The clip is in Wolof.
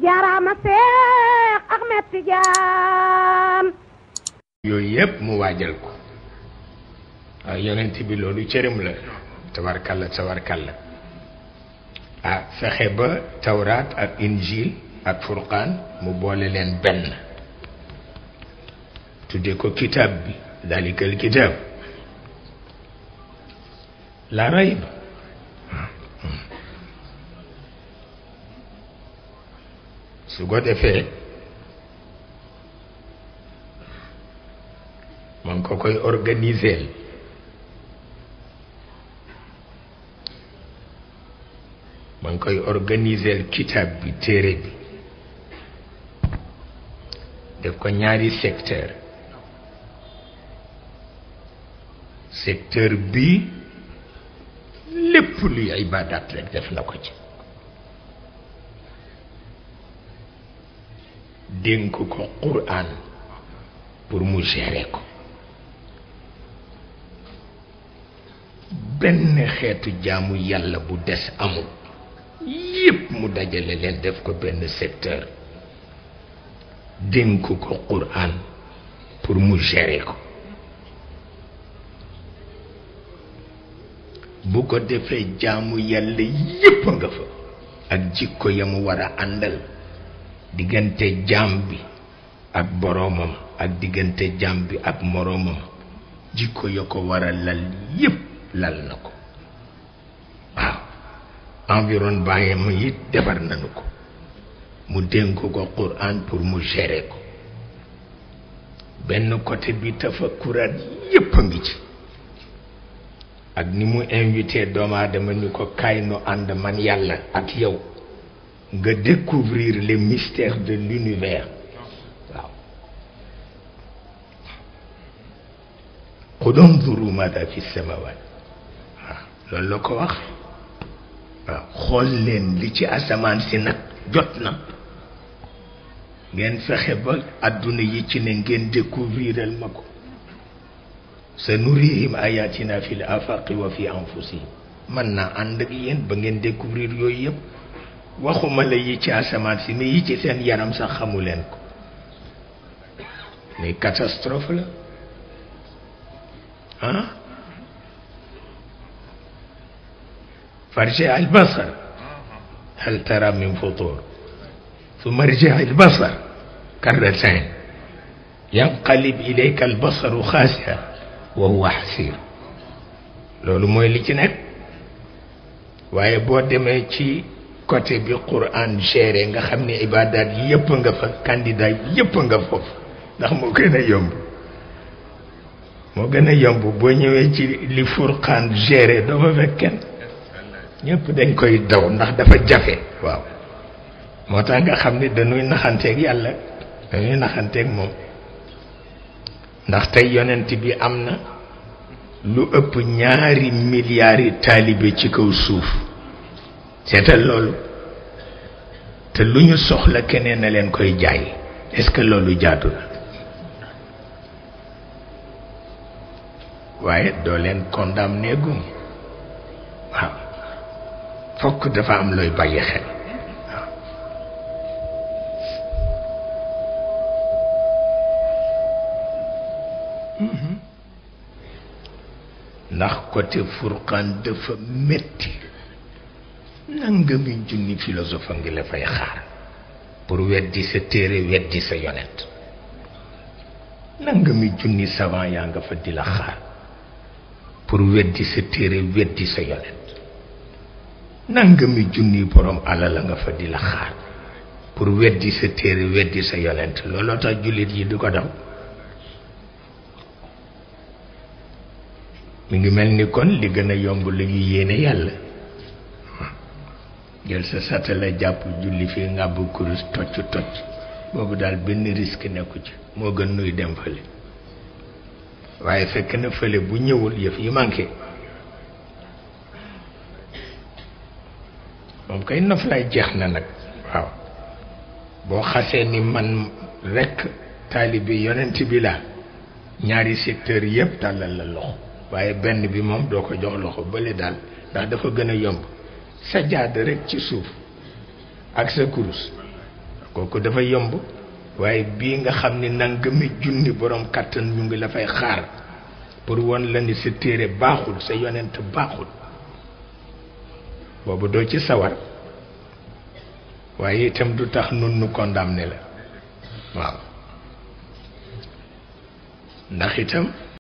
jaaraama Seex Ahmed Tijaan yooyu yëpp mu waajal ko waaw yonent bi loolu cëram la tabarkalla tabarkalla ah fexe ba tawraat ak injil ak furqaan mu boole leen benn tudde ko kitaab bi dalikal kitaab la rayba su ko defee man ko koy organiser man koy organiser kitaab bi téere bi def ko ñaari secteur bi lépp luy ibadat rek def na ko ci dénk ko Qur'an pour mu gérer ko benn xeetu jaamu yàlla bu des amul yépp mu dajale leen def ko benn secteur dénk ko Qur'an pour mu gérer ko bu ko defee jaamu yàlla yépp nga fa ak jikko ya mu war a àndal diggante jaam bi ak boroomam ak diggante jaam bi ak moroomam jikko ya ko war a lal yépp lal na ko waaw environnement yam it defar nañu ko mu dénk ko Qur'an pour mu gérer ko benn côté bi tafakkuraat yépp a ngi ci ak ni mu invité doomu aadama ni ko kaay nu ànd man yàlla ak yow nga découvrir les mystères de l'univers waaw qul unzuru maada fi samawat waaw loolu la ko wax waaw xool leen li ci asamaan si nag jot na ngeen fexe ba adduna yi ci ne ngeen découvriral ma ko sanurihim ayatina fil afaqi wa fi anfusihim man naa ànd ak yéen ba ngeen découvrir yooyu yëpp waxuma la yi ci asamaan si mais yi ci seen yaram sax xamu leen ko mais catastrophe la ah farji al basar hal tara min futur ثم ارجع البصر كرتين ينقلب إليك البصر خاسئا وهو حسير loolu mooy li ci nekk waaye boo demee ci côté bi Qur'an géré nga xam ne ibadat yi yëpp nga fa candidat yi yëpp nga foofu ndax moo gën a yomb boo ñëwee ci li Furqaan géré doo fa fekk kenn ñëpp dañ koy daw ndax dafa jafe waaw moo tax nga xam ne dañuy naxanteeg yàlla dañuy naxanteeg moom ndax tey yonent bi am na lu ëpp 2 milliards taalibe ci kaw suuf seetal loolu te lu ñu soxla keneen na leen koy jaay est-ce que loolu jaadu na waaye doo leen condamné gum waaw fokk dafa am looy bàyyi xel ndax côté Furqaan dafa metti nangami junni philosophe ngi la fay xaar pour weddi sa téere weddi sa yonent nangami junni savant yaa nga fa di la xaar pour weddi sa téere weddi sa yonent nangami junni borom alal nga fa di la xaar pour weddi sa téere weddi sa yonent looloo tax jullit yi di ko daw mi ngi mel ni kon li gën a yomb la ñu yéene yàlla jël sa satala jàpp julli fii ngàbb kurus tocc boobu daal benn risque nekku ci moo gën nuy dem fële waaye fekk na fële bu ñëwul yëf yi manqué moom kay noflaay jeex na nag waaw boo xasee ni man rekk taalibe yonent bi la ñaari secteur yëpp tàllal la loxo waaye benn bi moom doo ko jox loxo bële daal ndax dafa gën a yomb sa jaada rek ci suuf ak sa kurus kooku dafa yomb waaye bii nga xam ni nangami junni borom kàttan ñu ngi la fay xaar pour won la ni sa téere baaxul sa yonent baaxul boobu doo ci sawar waaye itam du tax nun nu condamné la waaw ndax itam